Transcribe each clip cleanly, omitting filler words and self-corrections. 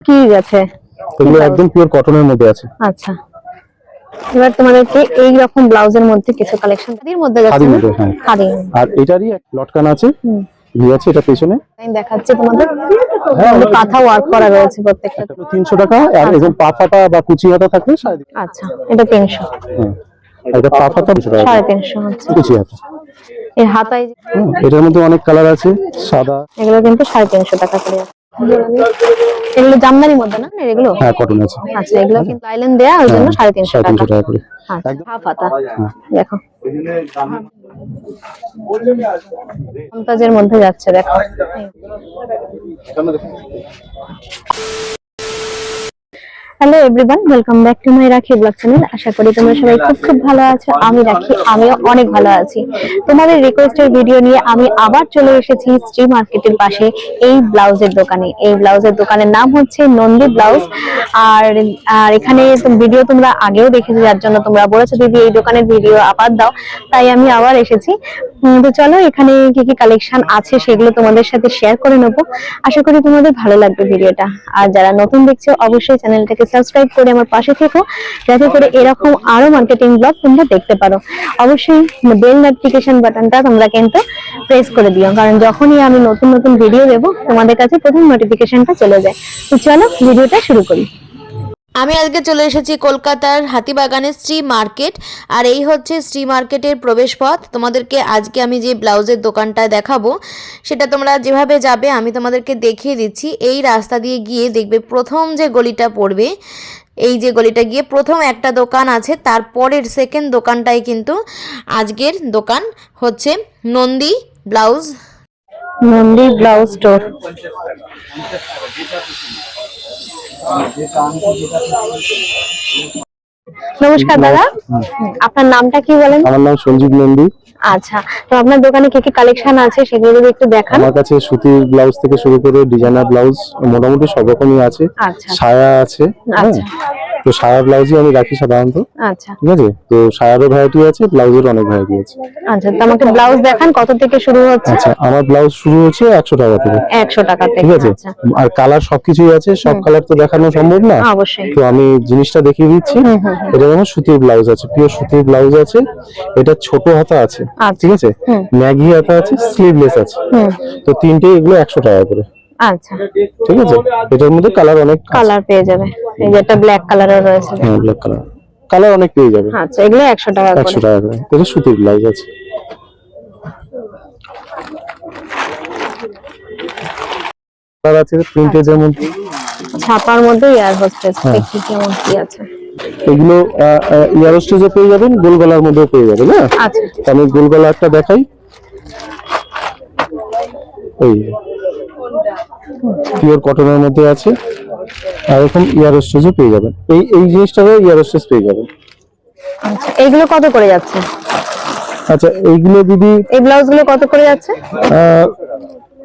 কি আছে এগুলো একদম পিওর কটনের মধ্যে আছে। আচ্ছা, এবার তোমাদেরকে এই রকম ব্লাউজের মধ্যে কিছু কালেকশন এর মধ্যে যাচ্ছে না খাদি, আর এটারই এক লটকান আছে আছে এটা পেছনে আমি দেখাচ্ছি তোমাদের। কাঁথা ওয়ার্ক করা রয়েছে প্রত্যেকটা। 300 টাকা। আর এরকম পা ফাটা বা কুচি হাতা থাকলে 350। আচ্ছা, এটা 300। হ্যাঁ, এটা পা ফাটা 350। আচ্ছা, কুচি হাতা এর হাতায় এটার মধ্যে অনেক কালার আছে। সাদা, এগুলো কিন্তু 350 টাকা করে। এগুলো জামদানির মধ্যে না এগুলো? হ্যাঁ, কটন আছে। আচ্ছা, এগুলো কিন্তু আইল্যান্ড দেয়া, ওই জন্য 350 টাকা করে। আচ্ছা, হাফ হাতা দেখো, মমতাজের মধ্যে যাচ্ছে দেখো। Hello everyone, welcome back to my রাখি ব্লগ চ্যানেল। আশা করি তোমরা সবাই খুব ভালো আছো। আমি রাখি, আমিও অনেক ভালো আছি। তোমাদের রিকোয়েস্টের ভিডিও নিয়ে আমি আবার চলে এসেছি শ্রী মার্কেটের পাশে এই ব্লাউজের দোকানে। এই ব্লাউজের দোকানের নাম হচ্ছে নন্দী ব্লাউজ। আর এখানে ভিডিও তোমরা আগেও দেখেছো, যার জন্য তোমরা বলেছো দিদি এই দোকানের ভিডিও আবার দাও, তাই আমি আবার এসেছি। তো চলো এখানে কি কি কালেকশন আছে সেগুলো তোমাদের সাথে শেয়ার করে নেবো। আশা করি তোমাদের ভালো লাগবে ভিডিওটা। আর যারা নতুন দেখছো অবশ্যই চ্যানেলটাকে সাবস্ক্রাইব করে আমার পাশে থেকো, যাতে করে এরকম আরো মার্কেটিং ব্লগ তোমরা দেখতে পারো। অবশ্যই বেল নোটিফিকেশন বাটনটা তোমরা কিন্তু প্রেস করে দিও, কারণ যখনই আমি নতুন নতুন ভিডিও দেবো তোমাদের কাছে প্রথম নোটিফিকেশনটা চলে যায়। তো চলো ভিডিওটা শুরু করি। আমি আজকে চলে এসেছি কলকাতার হাতিবাগানের শ্রী মার্কেট। আর এই হচ্ছে শ্রী মার্কেটের প্রবেশ পথ। তোমাদেরকে আজকে আমি যে ব্লাউজের দোকানটা দেখাবো সেটা তোমরা যেভাবে যাবে আমি তোমাদেরকে দেখিয়ে দিচ্ছি। এই রাস্তা দিয়ে গিয়ে দেখবে প্রথম যে গলিটা পড়বে, এই যে গলিটা গিয়ে প্রথম একটা দোকান আছে, তারপরের সেকেন্ড দোকানটাই কিন্তু আজকের দোকান হচ্ছে Nandi blouse. Nandi blouse store. নমস্কার দাদা, আপনার নামটা কি বলেন? আমার নাম সঞ্জীব নন্দী। আচ্ছা, তো আপনার দোকানে কি কি কালেকশন আছে সেগুলো যদি একটু দেখান। আমার কাছে সুতির ব্লাউজ থেকে শুরু করে ডিজাইনার ব্লাউজ মোটামুটি সব রকমই আছে। আচ্ছা, সায়া আছে। আচ্ছা, তো সায়া ব্লাউজই আমি রাখি সাধারণত। আচ্ছা, ঠিক আছে, তো সায়ারও ভ্যারাইটি আছে, ব্লাউজের অনেক ভ্যারাইটি আছে। আচ্ছা, তো আমাকে ব্লাউজ দেখান কত থেকে শুরু হচ্ছে। আচ্ছা, আমার ব্লাউজ শুরু হচ্ছে 100 টাকা থেকে। 100 টাকা থেকে, ঠিক আছে। আর কালার সবকিছুই আছে, সব কালার তো দেখানো সম্ভব না। অবশ্যই। তো আমি জিনিসটা দেখিয়ে দিচ্ছি। এটা যেমন সুতির ব্লাউজ আছে, পিওর সুতির ব্লাউজ আছে। এটা ছোট হাতা আছে, ঠিক আছে, ম্যাগি হাতা আছে, স্লিভলেস আছে। তো তিনটে এগুলো 100 টাকা করে। আচ্ছা, ঠিক আছে। এটার মধ্যে কালার অনেক কালার পেয়ে যাবে। এই যে একটা ব্ল্যাক কালারের রয়েছে। হ্যাঁ, ব্ল্যাক কালার, কালার অনেক পেয়ে যাবে। আচ্ছা, এগুলো 100 টাকা করে। 100 টাকা করে। এটা সুতির ব্লাউজ আছে। কালার আছে প্রিন্টের মধ্যে, ছাপার মধ্যে এয়ার হোস্টেস দেখি কেমন কি আছে। এগুলো এয়ার হোস্টেসও পেয়ে যাবেন, গোল গলার মধ্যেও পেয়ে যাবেন। হ্যাঁ, আচ্ছা, আমি গোল গলারটা দেখাই। এই পিওর কটনের মধ্যে আছে। আর এরকম এয়ার হোস্টেসও পেয়ে যাবেন। এই জিনিসটারও এয়ার হোস্টেস পেয়ে যাবেন। আচ্ছা, এইগুলো কত করে যাচ্ছে? আচ্ছা, এইগুলো দিদি, এই ব্লাউজগুলো কত করে যাচ্ছে?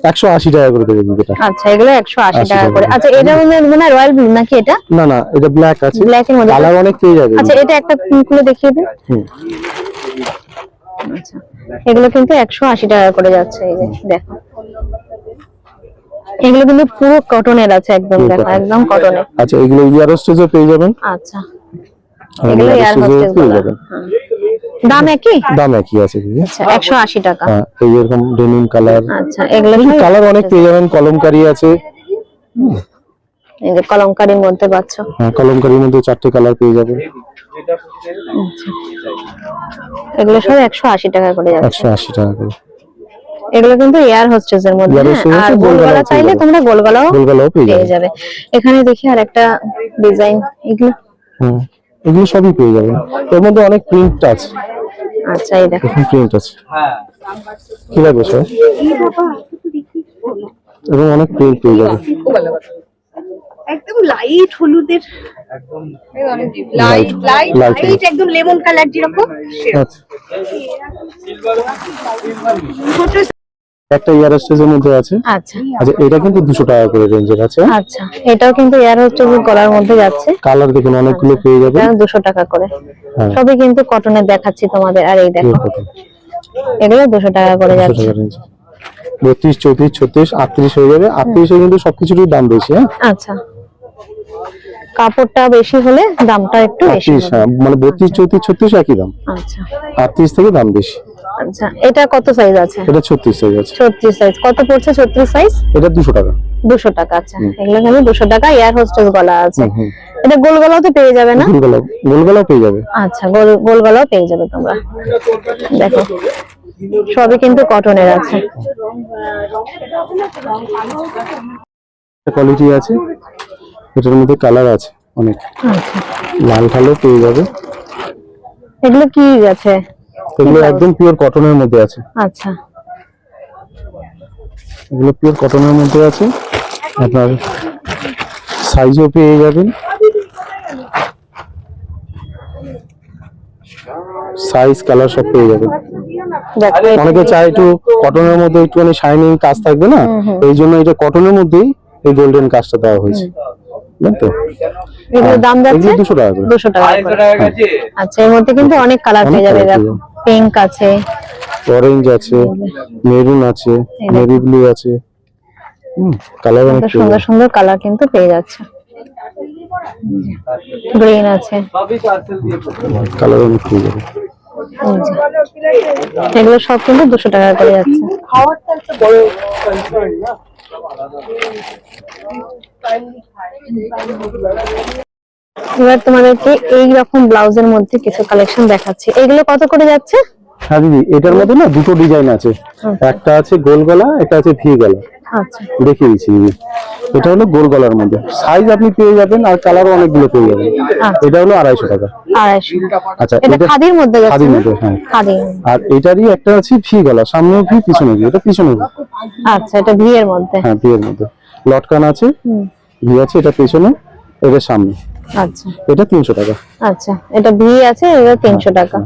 180 টাকা করে দেবে দিদি। আচ্ছা, এগুলো 180 টাকা করে। আচ্ছা, এটা মনে হয় রয়্যাল ব্লু নাকি? এটা না না, এটা ব্ল্যাক আছে, ব্ল্যাক এর মধ্যে কালার অনেক পেয়ে যাবে। আচ্ছা, এটা একটা খুলে দেখিয়ে দিন। আচ্ছা, এগুলো কিন্তু 180 টাকা করে যাচ্ছে। এই যে দেখো, এগুলো কিন্তু পুরো কটনের আছে, একদম দেখো, একদম কটনের। আচ্ছা, এগুলো এয়ার হোস্টেসও পেয়ে যাবেন। আচ্ছা, এগুলো এয়ার হোস্টেস পেয়ে যাবেন। দাম একই? দাম একই আছে দিদি। আচ্ছা, 180 টাকা। হ্যাঁ, এই এরকম ডেনিম কালার। আচ্ছা, এগুলো কালার অনেক পেয়ে যাবেন। কলমকারী আছে, এই যে কলমকারীর মধ্যে পাচ্ছ। হ্যাঁ, কলমকারীর মধ্যে 4টে কালার পেয়ে যাবেন। আচ্ছা, এগুলো সব 180 টাকা করে যাচ্ছে। 180 টাকা করে। এগুলো কিন্তু এয়ার হোস্টেস এর মধ্যে। আর গোলগলা চাইলে তোমরা গোলগলাও পেয়ে যাবে। এখানে দেখি আর একটা ডিজাইন, এগুলো এগুলো সবই পেয়ে যাবেন। এর মধ্যে অনেক প্রিন্ট আছে। আচ্ছা, এই দেখো প্রিন্ট আছে। কি লাগবে স্যার? এবং অনেক প্রিন্ট পেয়ে যাবে। একদম লাইট হলুদের, একদম লাইট একদম লেমন কালার যেরকম। আচ্ছা, একটা এয়ার হোস্টেসের মধ্যে আছে। আচ্ছা, আচ্ছা, এটা কিন্তু 200 টাকা করে রেঞ্জের আছে। আচ্ছা, এটাও কিন্তু এয়ার হোস্টেসের গলার মধ্যে যাচ্ছে। কালার দেখুন অনেকগুলো পেয়ে যাবেন। 200 টাকা করে। সবই কিন্তু কটনের দেখাচ্ছি তোমাদের। আর এই দেখো, এগুলো 200 টাকা করে যাচ্ছে। 32, 34, 36, 38 হয়ে যাবে। 38 এ কিন্তু সবকিছুরই দাম বেশি। হ্যাঁ, আচ্ছা, কাপড়টা বেশি হলে দামটা একটু বেশি 38, হবে। মানে 32, 34, 36 একই দাম। আচ্ছা 38 থেকে দাম বেশি। আচ্ছা, এটা কত সাইজ আছে? এটা 36 সাইজ আছে। 36 সাইজ কত পড়ছে? 36 সাইজ এটা 200 টাকা। 200 টাকা। আচ্ছা, এগুলো কিন্তু 200 টাকা। এয়ার হোস্টেস গলা আছে। এটা গোল গলাও তো পেয়ে যাবে না? গোল গলাও পেয়ে যাবে। আচ্ছা, গোল গলাও পেয়ে যাবে তোমরা। দেখো সবই কিন্তু কটনের আছে। কোয়ালিটি আছে, এটার মধ্যে কালার আছে অনেক, আচ্ছা, লাল কালো পেয়ে যাবে। এগুলো কি আছে? এগুলো একদম পিওর কটনের মধ্যে আছে। আচ্ছা, এগুলো পিওর কটনের মধ্যে আছে, আপনার সাইজও পেয়ে যাবেন, সাইজ কালার সব পেয়ে যাবেন। দেখো অনেকে চায় একটু কটনের মধ্যে একটুখানি শাইনিং কাজ থাকবে না, এই জন্য এটা কটনের মধ্যেই এই গোল্ডেন কাজটা দেওয়া হয়েছে, বুঝলেন তো? এগুলোর দাম যাচ্ছে 200 টাকা করে। 200 টাকা করে। আচ্ছা, এর মধ্যে কিন্তু অনেক কালার পেয়ে যাবে। দেখো পিঙ্ক আছে, অরেঞ্জ আছে, মেরুন আছে, নেভি ব্লু আছে, কালার অনেক কত সুন্দর সুন্দর কালার কিন্তু পেয়ে যাচ্ছে। গ্রিন আছে, কালার অনেক পেয়ে যাবে। এই যে। এগুলো সব কিন্তু 200 টাকা করে যাচ্ছে। এবার তোমাদেরকে এই রকম ব্লাউজের মধ্যে কিছু কালেকশন দেখাচ্ছি। এগুলো কত করে যাচ্ছে? হ্যাঁ দিদি, এটার মধ্যে না দুটো ডিজাইন আছে, একটা আছে গোল গলা, একটা আছে ভি গলা। আচ্ছা দেখিয়ে দিচ্ছি দিদি। এটা হলো গোল গলার মধ্যে, সাইজ আপনি পেয়ে যাবেন আর কালারও অনেকগুলো পেয়ে যাবেন। এটা হলো 250 টাকা। 250। আচ্ছা, এটা এটা খাদির মধ্যে যাচ্ছে খাদির না? মধ্যে, হ্যাঁ। খাদি। আর এটারই একটা আছে ভি গলা, সামনেও ভি পিছনে ভি, এটা পিছনে ভি। আচ্ছা, এটা ভি এর মধ্যে। হ্যাঁ, ভি এর মধ্যে লটকান আছে, ভি আছে, এটা পেছনে, এটা সামনে। আচ্ছা এটা 300 টাকা। আচ্ছা, এটা ভি আছে, এটা 300 টাকা।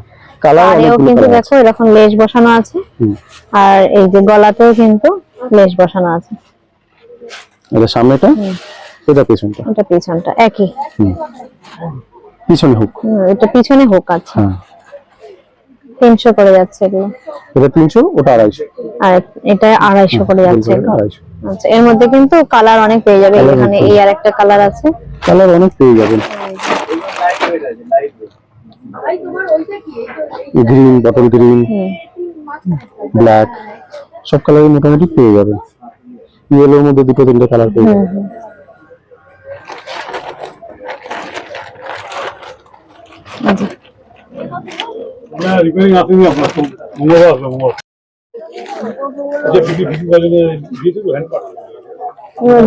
কালার আর এও অনেকগুলো কিন্তু কালার দেখো আছে। এরকম লেস বসানো আছে, আর এই যে গলাতেও কিন্তু লেস বসানো আছে। এটা সামনেটা, এটা পেছনটা। এটা পিছনটা একই। পিছনে হুক। এটা পিছনে হুক আছে। হ্যাঁ, 300 করে যাচ্ছে এগুলো। এটা 300, ওটা 250। আর এটা 250 করে যাচ্ছে এগুলো। 250। আচ্ছা, এর মধ্যে কিন্তু কালার অনেক পেয়ে যাবে। Colour এখানে অনেক এই আর একটা কালার আছে। কালার অনেক পেয়ে যাবেন, গ্রিন, বটল গ্রিন, ব্ল্যাক, সব কালারই মোটামুটি পেয়ে যাবেন। ইয়েলোর মধ্যে দুটো তিনটে কালার পেয়ে যাবেন।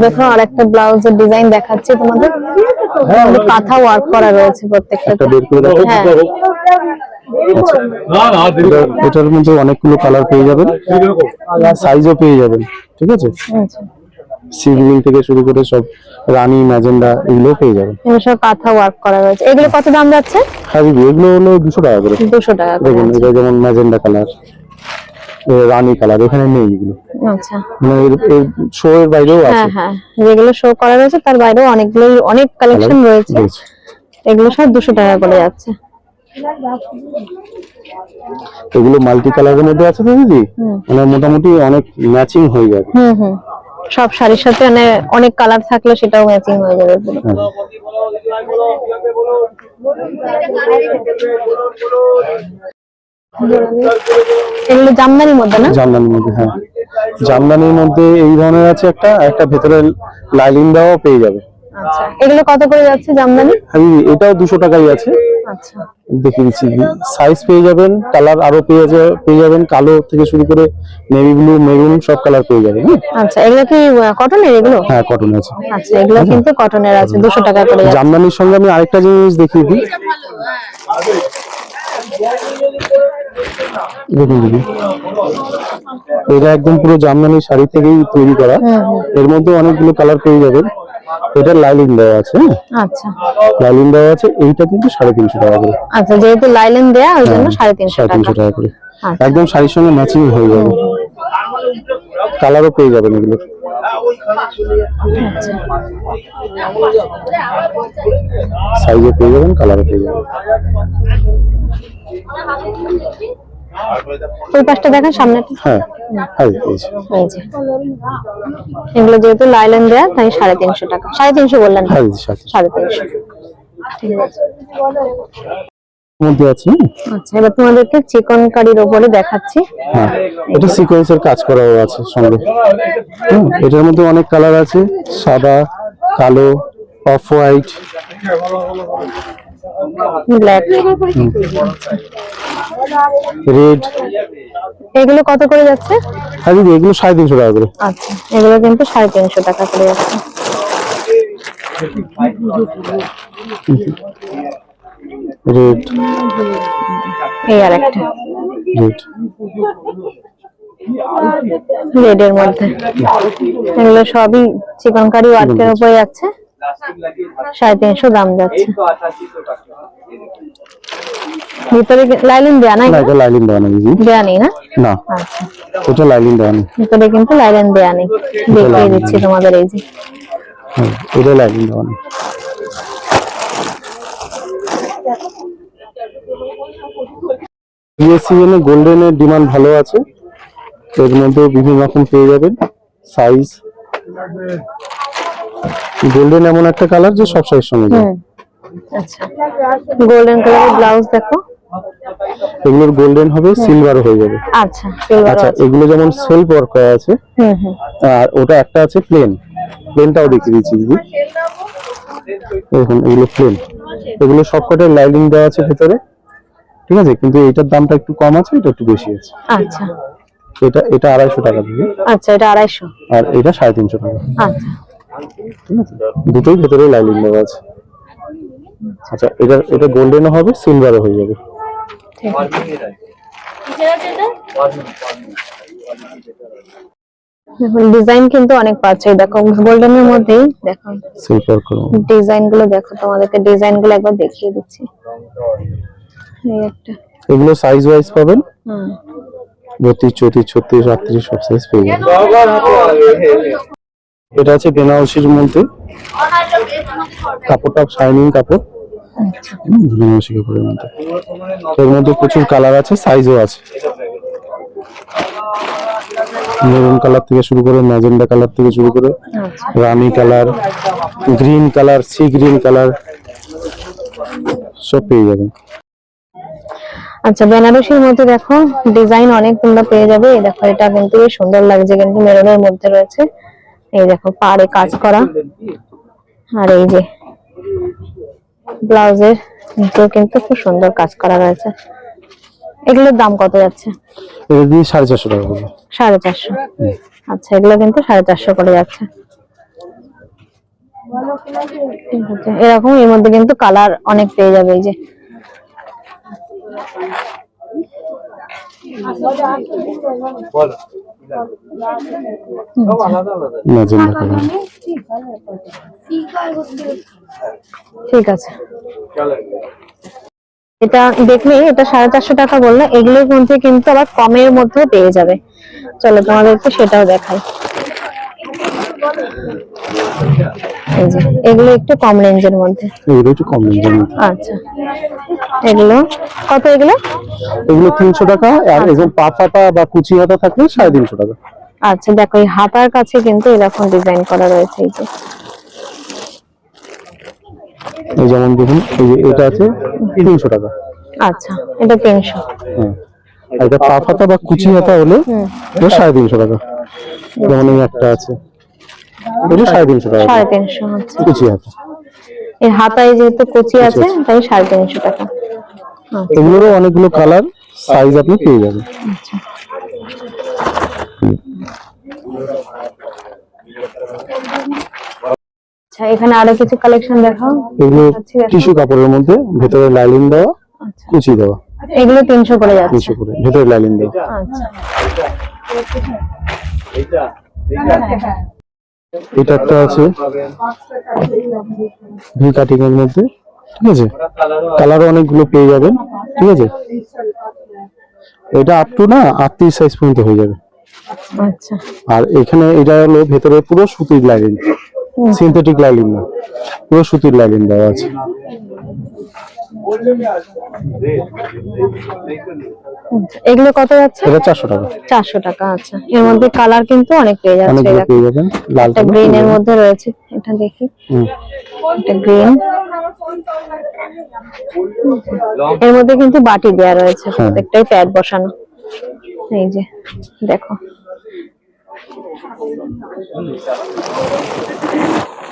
দেখো আর একটা ব্লাউজের ডিজাইন দেখাচ্ছি তোমাদের। কাঁথা ওয়ার্ক করা রয়েছে প্রত্যেকটা। একটা বের করে দেখো। হ্যাঁ, এটার মধ্যে অনেকগুলো কালার পেয়ে যাবেন, সাইজও পেয়ে যাবেন, ঠিক আছে? আচ্ছা, সি গ্রিন থেকে শুরু করে সব রানী, ম্যাজেন্ডা, এগুলো পেয়ে যাবেন। এগুলো সব কাঁথা ওয়ার্ক করা রয়েছে। এগুলো কত দাম যাচ্ছে? হ্যাঁ দিদি, এগুলো হলো 200 টাকা করে। 200 টাকা করে। দেখুন, এটা যেমন ম্যাজেন্ডা কালার, রানী কালার, এখানে নেই এগুলো, আচ্ছা, মানে এর শো এর বাইরেও আছে। হ্যাঁ হ্যাঁ, যেগুলো শো করা রয়েছে তার বাইরেও অনেক কালেকশন রয়েছে। এগুলো সব 200 টাকা করে যাচ্ছে। এগুলো মাল্টি কালারের মধ্যে আছে তো দিদি, মানে মোটামুটি অনেক ম্যাচিং হয়ে যাবে। সব শাড়ির সাথে মানে অনেক কালার থাকলে সেটাও ম্যাচিং হয়ে যাবে পুরো। এগুলো জামদানির মধ্যে না? জামদানির মধ্যে, হ্যাঁ। জামদানির মধ্যে এই ধরনের আছে একটা ভেতরে লাইলিং দেওয়া পেয়ে যাবে। আচ্ছা, এগুলো কত করে যাচ্ছে জামদানি? এটাও 200 টাকাই আছে। আচ্ছা, দেখিয়ে দিচ্ছি, সাইজ পেয়ে যাবেন, কালার আরো পেয়ে যাবেন, কালো থেকে শুরু করে নেভি ব্লু, মেরুন, সব কালার পেয়ে যাবেন। আচ্ছা, এগুলো কি কটনের? এগুলো হ্যাঁ, কটন আছে। আচ্ছা, এগুলো কিন্তু কটনের আছে, 200 টাকা করে যাচ্ছে। জামদানির সঙ্গে আমি আরেকটা জিনিস দেখিয়ে দিই, দেখুন দিদি, এটা একদম পুরো জামদানি শাড়ি থেকেই তৈরি করা, এর মধ্যে অনেকগুলো কালার পেয়ে যাবেন। এটা লাইলিং দেওয়া আছে, আচ্ছা, লাইলিং দেওয়া আছে, এইটা কিন্তু 350 টাকা করে। আচ্ছা, যেহেতু লাইলেন দেয়া ওই জন্য 350 টাকা। 350 টাকা করে, আচ্ছা। একদম শাড়ির সঙ্গে ম্যাচিং হয়ে যাবে। কালারও পেয়ে যাবেন এগুলো, সাইজও পেয়ে যাবেন, কালারও পেয়ে যাবেন। ওই পাশটা দেখেন, সামনে হ্যাঁ এই যে এই যে এগুলো যেহেতু লাইলেন দেয়া তাই 350 টাকা। 350 বললেন? হ্যাঁ দিদি 350। ঠিক আছে। মধ্যে আছে। আচ্ছা, এবার তোমাদেরকে চিকন কারির উপরে দেখাচ্ছি। হ্যাঁ, এটা সিকোয়েন্সের কাজ করাও আছে সঙ্গে। এটার মধ্যে অনেক কালার আছে, সাদা, কালো, অফ হোয়াইট, ব্ল্যাক, রেড। এগুলো কত করে যাচ্ছে? হ্যাঁ দিদি এগুলো 350 টাকা করে। আচ্ছা, এগুলো কিন্তু 350 টাকা করে যাচ্ছে। রেড, এই আর একটা রেড, রেডের মধ্যে। এগুলো সবই চিকন কারি ওয়ার্কের উপরে যাচ্ছে, 350 দাম যাচ্ছে। ভিতরে লাইলিন দেয়া নাই? না এটা লাইলিন দেওয়া নেই দিদি। দেয়া নেই না? না আচ্ছা, এটা লাইলিন দেওয়া নেই। ভিতরে কিন্তু লাইলিন দেয়া নেই, দেখিয়ে দিচ্ছি তোমাদের। এই যে হ্যাঁ এটা লাইলিন দেওয়া নেই। বিএসসিএন এ গোল্ডেনের ডিমান্ড ভালো আছে, এর মধ্যে বিভিন্ন রকম পেয়ে যাবেন সাইজ। গোল্ডেন এমন একটা কালার যে সব সাইজ সঙ্গে যায়। আচ্ছা, গোল্ডেন কালারের ব্লাউজ দেখো। এগুলোর গোল্ডেন হবে, সিলভারও হয়ে যাবে। আচ্ছা, সিলভার আচ্ছা আছে। এগুলো যেমন সেলফ ওয়ার্ক করা আছে, আর ওটা একটা আছে প্লেন। প্লেনটাও দেখিয়ে দিচ্ছি দিদি। দেখুন এগুলো প্লেন, এগুলো সবকটাই লাইনিং দেওয়া আছে ভেতরে, ঠিক আছে, কিন্তু এটার দামটা একটু কম আছে, এটা একটু বেশি আছে। আচ্ছা, এটা 250 টাকা দিদি। আচ্ছা, এটা 250। আর এটা 350 টাকা। আচ্ছা, ঠিক আছে, দুটোই ভেতরে লাইনিং দেওয়া আছে। আচ্ছা এটা গোল্ডেনও হবে, সিলভারও হয়ে যাবে। ঠিক আছে। দেখুন ডিজাইন কিন্তু অনেক পাচ্ছে, দেখো গোল্ডেনের মধ্যেই দেখো সিলভার করুন। ডিজাইন গুলো দেখো, তোমাদেরকে ডিজাইন গুলো একবার দেখিয়ে দিচ্ছি। এই একটা, এগুলো সাইজ ওয়াইজ পাবেন, হুম, 32, 34, 36, 38 সব সাইজ পেয়ে যাবেন। এটা আছে বেনারসির মধ্যে, কাপড়টা শাইনিং কাপড়, বেনারসি কাপড়ের মধ্যে। এর মধ্যে প্রচুর কালার আছে, সাইজও আছে। মেরুন কালার থেকে শুরু করে ম্যাজেন্ডা কালার থেকে শুরু করে আচ্ছা, রানী colour, green colour, sea green colour সব পেয়ে যাবেন। আচ্ছা, বেনারসির মধ্যে দেখো ডিজাইন অনেক তোমরা পেয়ে যাবে। এই দেখো এটা কিন্তু বেশ সুন্দর লাগছে, কিন্তু মেরুনের মধ্যে রয়েছে। এই দেখো পাড়ে কাজ করা, আর এই যে ব্লাউজের কিন্তু খুব সুন্দর কাজ করা রয়েছে। এগুলোর দাম কত যাচ্ছে? এটা দিয়ে 450 টাকা করে। 450। আচ্ছা, এগুলো কিন্তু 450 করে যাচ্ছে। ঠিক আছে, এরকম এর মধ্যে কিন্তু কালার অনেক পেয়ে যাবে। এই যে ম্যাজেন্ডা কালার। ঠিক আছে, এটা দেখলে এটা 450 টাকা বললে, এগুলোর মধ্যে কিন্তু আবার কমের মধ্যে পেয়ে যাবে। চলো তোমাদেরকে সেটাও দেখাই। এই যে এগুলো একটু কম রেঞ্জের মধ্যে। এগুলো একটু কম রেঞ্জের মধ্যে। আচ্ছা, এগুলো কত? এগুলো 300 টাকা, আর এরকম পা ফাটা বা কুচি হাতা থাকলে 350 টাকা। আচ্ছা, দেখো এই হাতার কাছে কিন্তু এরকম ডিজাইন করা রয়েছে। এই যে এই যেমন দেখুন, এই যে এটা আছে 300 টাকা। আচ্ছা, এটা 300। হ্যাঁ, আর এটা পা ফাটা বা কুচি হাতা হলে এটা 350 টাকা। যেমন এই একটা আছে, এটা 350 টাকা 350। আচ্ছা, কুচি হাতা। এর হাতায় যেহেতু কুচি আছে তাই 350 টাকা। এগুলোরও অনেকগুলো কালার সাইজ আপনি পেয়ে যাবেন। আচ্ছা, এখানে আরো কিছু কালেকশন দেখাও। এগুলো টিস্যু কাপড়ের মধ্যে, ভেতরে লাইনিং দেওয়া, আচ্ছা, কুচি দেওয়া। এগুলো 300 করে যাচ্ছে। 300 করে, ভেতরে লাইনিং দেওয়া। আচ্ছা, এটা একটা আছে ভি কাটিং এর মধ্যে, ঠিক আছে, কালারও অনেকগুলো পেয়ে যাবেন। ঠিক আছে, এটা আপ টু না 38 সাইজ পর্যন্ত হয়ে যাবে। আচ্ছা, আর এখানে এটা হলো ভেতরে পুরো সুতির লাইনিং, সিনথেটিক লাইনিং না, পুরো সুতির লাইনিং দেওয়া আছে। এগুলো কত যাচ্ছে? এটা 400 টাকা। 400 টাকা। আচ্ছা, এর মধ্যে কালার কিন্তু অনেক পেয়ে যাচ্ছে। অনেকগুলো দেখো, পেয়ে যাবেন, লাল একটা কালার গ্রিন এর মধ্যে রয়েছে, এটা দেখি, এটা গ্রিন। এর মধ্যে কিন্তু বাটি দেয়া রয়েছে, প্রত্যেকটাই প্যাড বসানো। এই যে দেখো,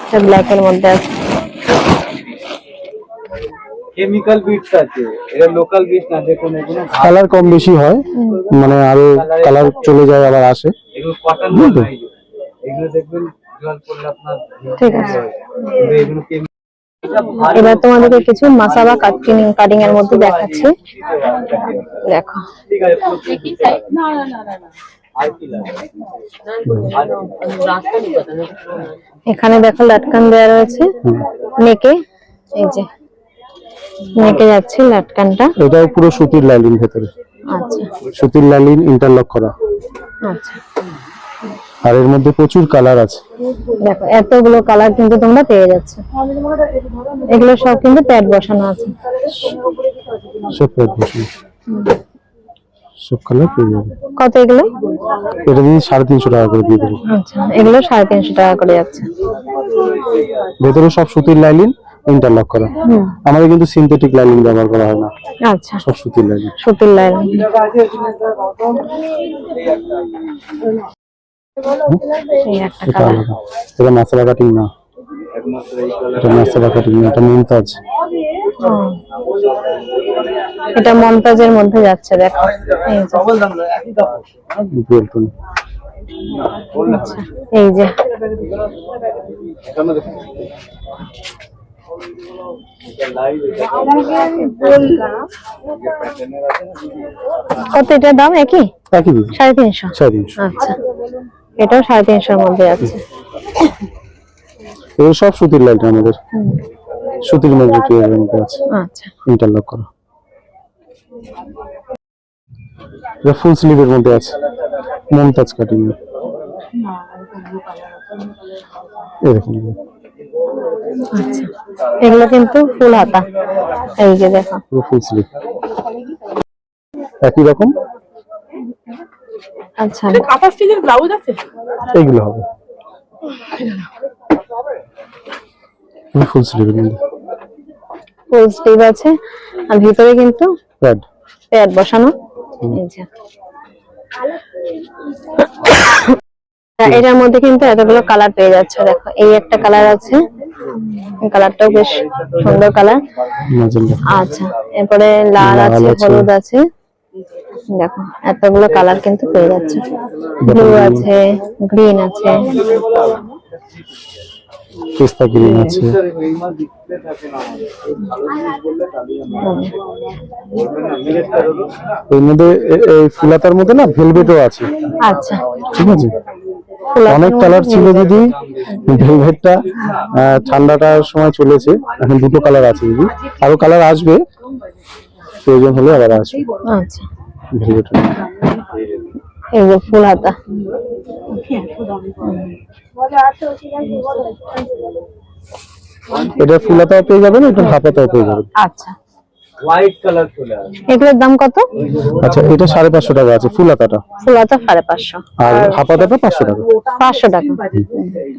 এটা ব্ল্যাক এর মধ্যে আছে। কেমিক্যাল বিটস আছে, এটা লোকাল বিটস না। দেখুন এগুলো কালার কম বেশি হয়, মানে আরো কালার চলে যায় আবার আসে। এগুলো কটন বল না, এগুলো দেখবেন জল পড়লে আপনার ঠিক আছে। কিন্তু এগুলো এবার তোমাদেরকে কিছু মাসালা কাটিং এর মধ্যে দেখাচ্ছি। দেখো, ঠিক আছে না না না না আর কি লাগে। এখানে দেখো লাটকান দেওয়া রয়েছে নেকে। এই যে নেকে যাচ্ছে লাটকানটা। এটাও পুরো সুতির লাইলিন ভেতরে। আচ্ছা সুতির লাইলিন ইন্টারলক করা। আচ্ছা, আর এর মধ্যে প্রচুর কালার আছে। দেখো এতগুলো কালার কিন্তু তোমরা পেয়ে যাচ্ছে। এগুলো সব কিন্তু প্যাড বসানো আছে। সব প্যাড বসানো, সব কালার পেয়ে যাবে। কত এগুলো? এটা দিয়ে 350 টাকা করে দিয়ে দেবো। আচ্ছা, এগুলো 350 টাকা করে যাচ্ছে। ভেতরে সব সুতির লাইলিন ইন্টারলক করা। আমাদের কিন্তু সিনথেটিক লাইলিন ব্যবহার করা হয় না, আচ্ছা, সব সুতির লাইলিন। সুতির লাইন। এই একটা এটা কালার। আলাদা, এটা মাসালা কাটিং না, এটা মাসালা কাটিং না, এটা মুমতাজ। এটা মমতাজের মধ্যে যাচ্ছে। দেখো, এই যে ডবল দাম না, একই দাম। বেলটন। আচ্ছা, এই যে এখানে দেখুন কত এটার দাম? একই একই দিদি, 350। 350। আচ্ছা, এটাও 350 এর মধ্যে আছে। এগুলো সব সুতির লাইলিন আমাদের, সুতির মেটেরিয়ালের মধ্যে আছে, আচ্ছা, ইন্টারলক করা। এটা ফুল স্লিভের মধ্যে আছে, মুমতাজ কাটিং। এরকম আচ্ছা, এগুলো কিন্তু ফুল হাতা। এই যে দেখো, পুরো ফুল স্লিভ, একই রকম। আচ্ছা, কাঁথা স্টিচের ব্লাউজ আছে? এইগুলো হবে ফুল স্লিভের মধ্যে, ফুল স্লিভ আছে, আর ভিতরে কিন্তু প্যাড। প্যাড বসানো। এই যে এটার মধ্যে কিন্তু এতগুলো কালার পেয়ে যাচ্ছে। দেখো, এই একটা কালার আছে, এই কালারটাও বেশ সুন্দর কালার। ম্যাজেন্ডা। আচ্ছা, এরপরে লাল লাল আছে, আছে। হলুদ আছে। দেখো, এতগুলো কালার কিন্তু পেয়ে যাচ্ছে। ব্লু আছে, গ্রিন আছে। পেস্তা গ্রিন আছে। এই মাল ডিসপ্লে থাকে না আমাদের, এই ভালো জিনিস বললে তাহলে আমরা বলবেন না মিলেটটা হলো এর মধ্যে এই ফুলাতার মধ্যে না ভেলভেটও আছে, আচ্ছা, ঠিক আছে। ফুলাতার অনেক মধ্যে কালার ছিল velvet। দিদি, ভেলভেটটা ঠান্ডাটার সময় চলেছে, এখন দুটো কালার আছে দিদি, আরো কালার আসবে, প্রয়োজন হলে আবার আসবে আচ্ছা, ভেলভেটের। এই যে ফুল হাতা। এটা ফুলাতাও পেয়ে যাবেন, এটা হাফাতাও পেয়ে যাবেন। আচ্ছা, হোয়াইট কালার চলে আসে। এগুলোর দাম কত? আচ্ছা, এটা 550 টাকা আছে ফুলাতাটা, ফুল হাতা 550। আর হাফাতাটা 500 টাকা 500 টাকা।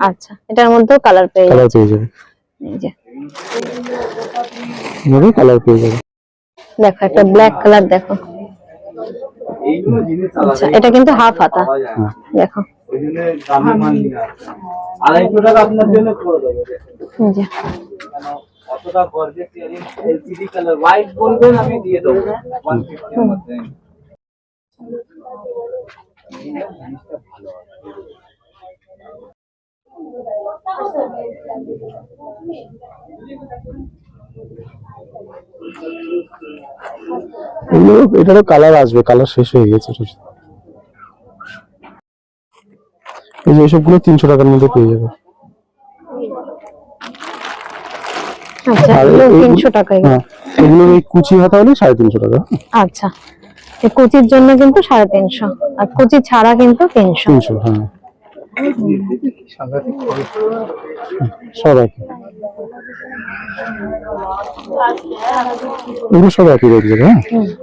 আচ্ছা, এটার মধ্যেও কালার পেয়ে কালার যাচ্ছে। পেয়ে যাবে, এই যে কালার পেয়ে যাবে। দেখো, একটা ব্ল্যাক কালার। দেখো, এইগুলো জিনিস আচ্ছা, এটা কিন্তু হাফ হাতা। পাওয়া যায় না। দেখো, ওই জন্য দামি মাল নিয়ে আসে। 250 টাকা আপনার জন্য করে দেবো। এই যে অতটা গর্জেস এলসিডি কালার হোয়াইট বলবেন আমি দিয়ে দেবো 150 এর মধ্যে। এটারও কালার আসবে, কালার শেষ হয়ে গেছে। এই যে এসবগুলো 300 টাকার মধ্যে পেয়ে যাবে। আচ্ছা, আর এগুলো এইগুলো- 300 টাকা। হ্যাঁ, এগুলোর এই কুচি হাতা হলে 350 টাকা। আচ্ছা, এই কুচির জন্য কিন্তু 350, আর কুচি ছাড়া কিন্তু 300। 300, হ্যাঁ, সব একই। এগুলো সব একই রেট যাবে। হ্যাঁ,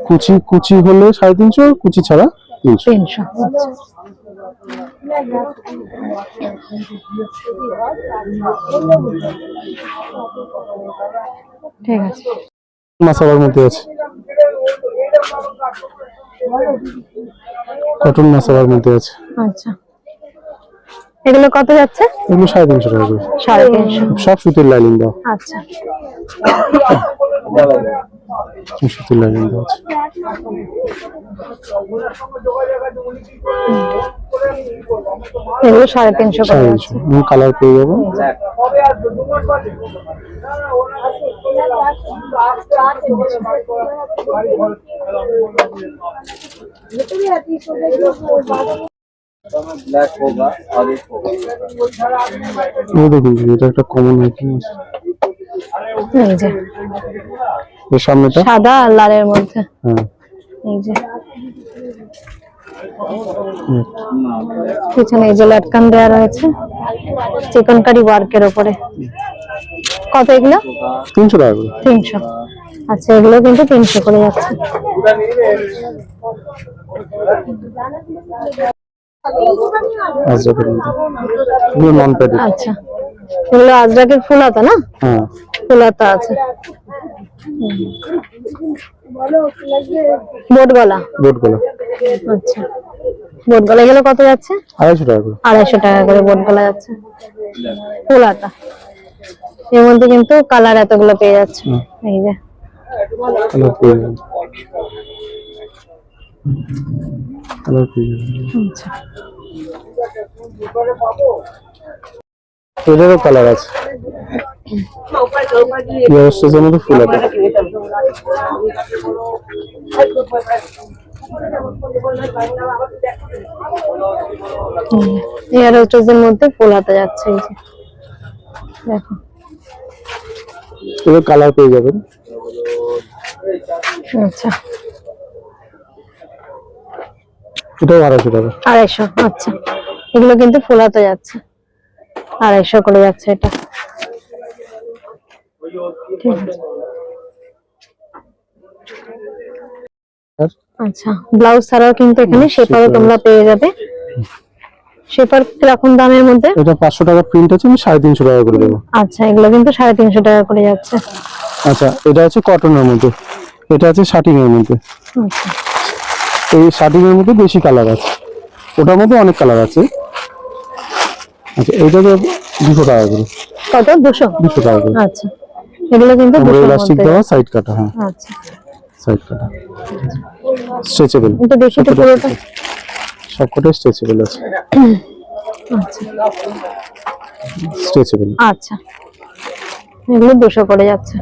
কুচি কুচি হলে 350, কুচি ছাড়া 300। 300। ঠিক আছে। মাসালার মধ্যে আছে, কটন মাসালার মধ্যে আছে। আচ্ছা, এগুলো কত যাচ্ছে? এগুলো 350 টাকা করে। 350। সব সুতির লাইনিং দাও। আচ্ছা, সুতির লাইনিং দাও আছে। এগুলো 350 করে যাচ্ছে। 350 কালার পেয়ে যাবো। ब्लैक होगा और एक होगा। এই দেখুন, এটা একটা কমন আইটেম আছে। এই যে এর সামনেটা সাদা আর লালের মধ্যে। হ্যাঁ, এই যে পিছনে এই যে লটকান দেওয়া রয়েছে চিকনকারি ওয়ার্কের উপরে। কত এগুলো? 300 টাকা করে। 300। আচ্ছা, এগুলো কিন্তু 300 করে যাচ্ছে। আজরাকের মধ্যে এগুলো নন প্যাডেড। আচ্ছা, এগুলো আজরাকের ফুল হাতা না? হ্যাঁ, ফুল হাতা আছে। বোট গলা। বোট গলা আচ্ছা, বোট গলা এগুলো কত যাচ্ছে? 250 টাকা করে। 250 টাকা করে বোট গলা যাচ্ছে। ফুল হাতা এর মধ্যে কিন্তু কালার এতগুলো পেয়ে যাচ্ছে। এই যে কালার পেয়ে যাবেন, কালার পেয়ে যাবেন। আচ্ছা, এটারও কালার আছে। ইয়ারস্টেজের মধ্যে ফুল আছে। এয়ার হোস্টেসের মধ্যে ফুল হাতা যাচ্ছে। এই যে দেখো, এটার কালার পেয়ে যাবেন। আচ্ছা, এটাও 250 টাকা। 250। আচ্ছা, এগুলো কিন্তু ফুল হাতা যাচ্ছে, 250 করে যাচ্ছে এটা। ঠিক আছে। আচ্ছা, ব্লাউজ ছাড়াও কিন্তু এখানে শেপারও তোমরা পেয়ে যাবে। শেপার কিরকম দামের মধ্যে? এটা 500 টাকা প্রিন্ট আছে, আমি 350 টাকা করে দেবো। আচ্ছা, এগুলো কিন্তু 350 টাকা করে যাচ্ছে। আচ্ছা, এটা আছে কটনের মধ্যে, এটা আছে শাটিং এর মধ্যে। আচ্ছা, এই শাটিং এর মধ্যে বেশি কালার আছে, ওটার মধ্যে অনেক কালার আছে। আচ্ছা, এইটা তো 200 টাকা করে। কত? 200? 200 টাকা করে। আচ্ছা, এগুলো কিন্তু 200 এর ইলাস্টিক মধ্যে। দেওয়া, সাইড কাটা। হ্যাঁ, আচ্ছা, সাইড কাটা, স্ট্রেচেবল। এটা বেশিটা পুরোটা। সবকটা স্ট্রেচেবল আছে। আচ্ছা, স্ট্রেচেবল। আচ্ছা, এগুলো 200 করে যাচ্ছে।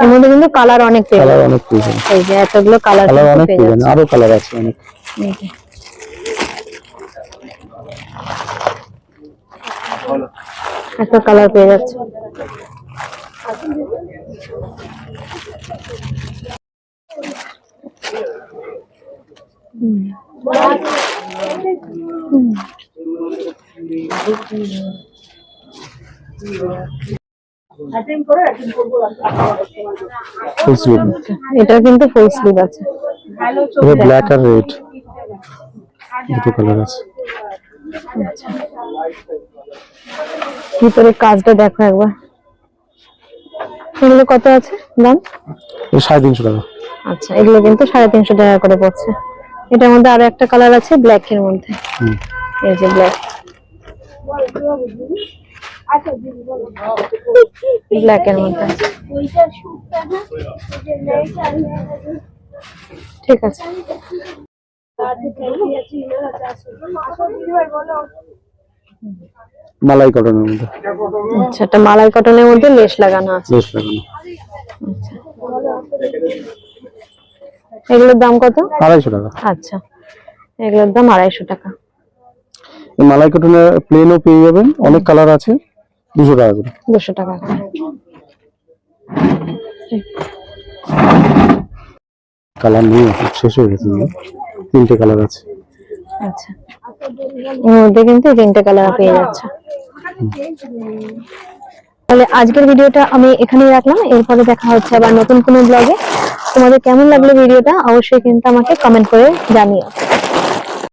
এর মধ্যে কিন্তু কালার অনেক পেয়ে কালার যাবে। অনেক পেয়ে যাবেন, এই যে এতগুলো কালার কালার অনেক পেয়ে পেয়ে যাবেন, যাচ্ছে। আরো কালার আছে অনেক। এই যে এত কালার পেয়ে যাচ্ছে। ফুল স্লিভ, এটা কিন্তু ফুল স্লিভ আছে। এটা ব্ল্যাক আর রেড দুটো কালার আছে। ভিতরে কাজটা দেখো একবার। এগুলো কত আছে দাম? এটা 350 টাকা। আচ্ছা, এগুলো কিন্তু 350 টাকা করে পড়ছে। এটার মধ্যে আরো একটা কালার আছে ব্ল্যাক এর মধ্যে। এই যে ব্ল্যাক, ব্ল্যাক এর মধ্যে। ঠিক আছে। মালাই কটনের মধ্যে, আচ্ছা, এটা মালাই কটনের মধ্যে লেস লাগানো আছে। বেশ লাগানো। আচ্ছা, এগুলোর দাম কত? 250 টাকা। আচ্ছা, এগুলোর দাম 250 টাকা। এই মালাই কটনের প্লেনও পেয়ে যাবেন, অনেক কালার আছে, 200 টাকা করে। 200 টাকা করে। কালার নিয়ে শেষ হয়ে গেছে। তিনটে কালার আছে। আচ্ছা, এর মধ্যে কিন্তু এই তিনটে কালার পেয়ে যাচ্ছে। তাহলে আজকের ভিডিওটা আমি এখানেই রাখলাম, এরপরে দেখা হচ্ছে আবার নতুন কোনো ব্লগে। তোমাদের কেমন লাগলো ভিডিওটা অবশ্যই কিন্তু আমাকে কমেন্ট করে জানিও।